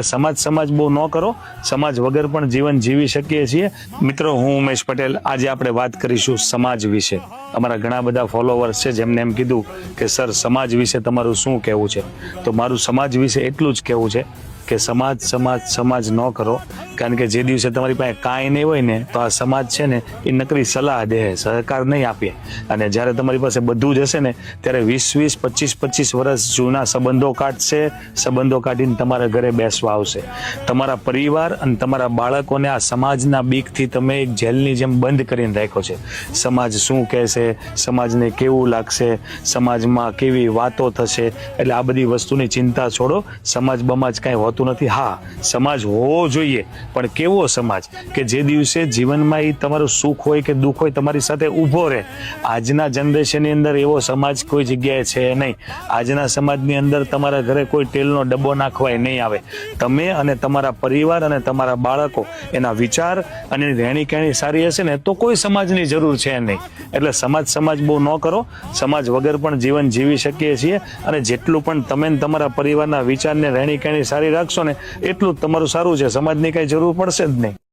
સમાજ સમાજ બહુ ન કરો, સમાજ વગર પણ જીવન જીવી શકીએ છીએ। મિત્રો, હું ઉમેશ પટેલ। આજે આપણે વાત કરીશું સમાજ વિશે। અમારા ઘણા બધા ફોલોવર્સ છે જેમને એમ કીધું કે સર સમાજ વિશે તમારું શું કહેવું છે? તો મારું સમાજ વિશે એટલું જ કહેવું છે કે સમાજ સમાજ સમાજ ન કરો, કારણ કે જે દિવસે તમારી પાસે કાંઈ નહીં હોય ને તો આ સમાજ છે ને એ નકરી સલાહ દે, સહકાર નહીં આપે, અને જ્યારે તમારી પાસે બધું જ હશે ને ત્યારે 20-20, 25-25 વર્ષ જૂના સંબંધો કાઢશે, સંબંધો કાઢીને તમારા ઘરે બેસવા આવશે। તમારા પરિવાર અને તમારા બાળકોને આ સમાજના બીકથી તમે એક જેલની જેમ બંધ કરીને રાખ્યો છે। સમાજ શું કહેશે, સમાજને કેવું લાગશે, સમાજમાં કેવી વાતો થશે, એટલે આ બધી વસ્તુની ચિંતા છોડો। સમાજ બમાજ કાંઈ હોતું નથી। હા, સમાજ હોવો જોઈએ, પણ કેવો સમાજ કે જે દિવસે જીવનમાં એ તમારું સુખ હોય કે દુઃખ હોય તમારી સાથે ઊભો રહે। આજના જનરેશનની અંદર એવો સમાજ કોઈ જગ્યાએ છે નહીં। આજના સમાજની અંદર તમારા ઘરે કોઈ તેલનો ડબ્બો નાખવાય નહીં આવે। તમે અને તમારા પરિવાર અને તમારા બાળકો એના વિચાર અને રહેણી કહેણી સારી હશે ને તો કોઈ સમાજની જરૂર છે નહીં। એટલે સમાજ સમાજ બહુ ન કરો, સમાજ વગર પણ જીવન જીવી શકીએ છીએ, અને જેટલું પણ તમે તમારા પરિવારના વિચારને રહેણી કહેણી સારી રાખશો ને એટલું જ તમારું સારું છે। સમાજની કઈ જરૂર પડશે જ નહીં।